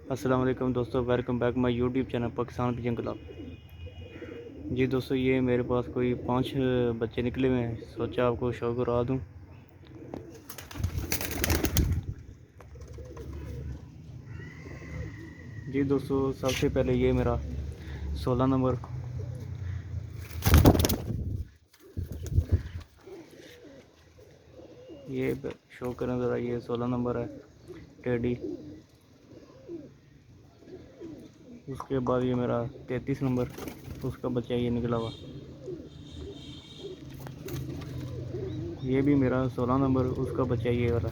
अस्सलाम वालेकुम दोस्तों, welcome back my YouTube channel Pakistan pigeon club. जी दोस्तों, ये मेरे पास कोई 5 बच्चे निकले हुए हैं, सोचा आपको शो करा दूं। जी दोस्तों, सबसे पहले ये मेरा 16 नंबर, ये शो करें ज़रा, ये 16 नंबर है टेडी। उसके बाद ये मेरा 33 नंबर, उसका बच्चा ये निकला हुआ। ये भी मेरा 16 नंबर, उसका बच्चा ये वाला।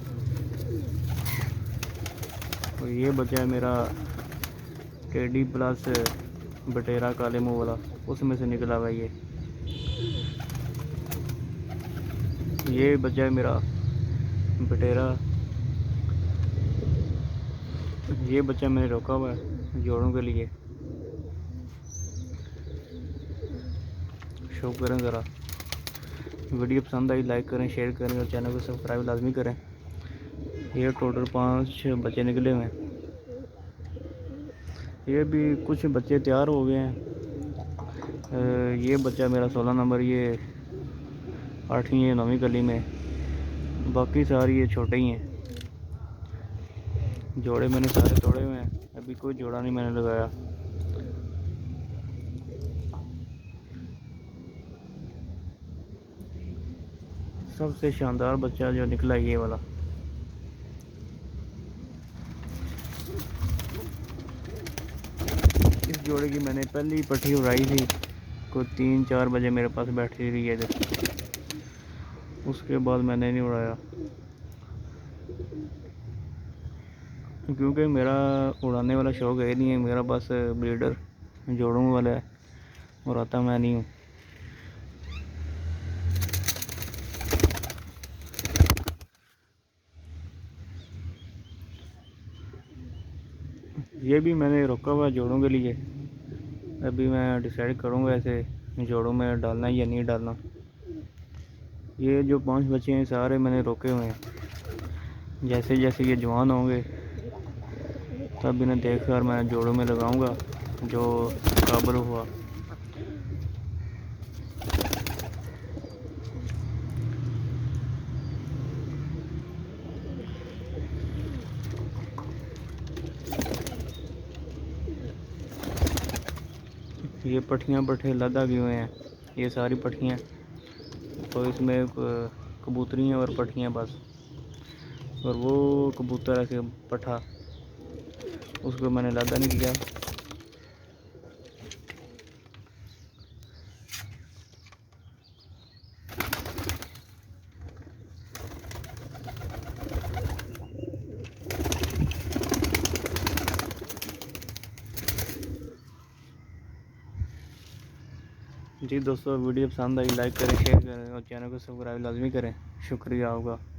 और ये बच्चा है मेरा टेडी प्लस बटेरा काले मुँह वाला, उसमें से निकला हुआ ये बच्चा है मेरा बटेरा। ये बच्चा मैंने रोका हुआ है जोड़ों के लिए। शो करें ज़रा, वीडियो पसंद आई लाइक करें, शेयर करें और चैनल को सब्सक्राइब लाजमी करें। ये टोटल 5 बच्चे निकले हुए हैं। ये भी कुछ बच्चे तैयार हो गए हैं। ये बच्चा मेरा 16 नंबर, ये 8वीं या 9वीं कली में, बाकी सारी ये छोटे ही हैं। जोड़े मैंने सारे तोड़े हुए हैं, अभी कोई जोड़ा नहीं मैंने लगाया। सबसे शानदार बच्चा जो निकला ये वाला। इस जोड़े की मैंने पहली पट्टी उड़ाई थी, कोई 3-4 बजे मेरे पास बैठी रही है। उसके बाद मैंने नहीं उड़ाया, क्योंकि मेरा उड़ाने वाला शौक है नहीं है। मेरा बस ब्रीडर जोड़ों वाला है, उड़ाता मैं नहीं हूँ। ये भी मैंने रोका हुआ जोड़ों के लिए। अभी मैं डिसाइड करूँगा ऐसे जोड़ों में डालना या नहीं डालना। ये जो 5 बच्चे हैं सारे मैंने रोके हुए हैं। जैसे जैसे ये जवान होंगे तब इन्हें देख कर मैं जोड़ों में लगाऊंगा जो काबल हुआ। ये पट्टियाँ बट्ठे लदा गए हुए हैं, ये सारी पट्टियाँ। तो इसमें कबूतरियाँ और पट्टियाँ बस। और वो कबूतर ऐसे पट्ठा, उसको मैंने लदा नहीं किया। जी दोस्तों, वीडियो पसंद आई लाइक करें, शेयर करें और चैनल को सब्सक्राइब लाजमी करें। शुक्रिया आपका।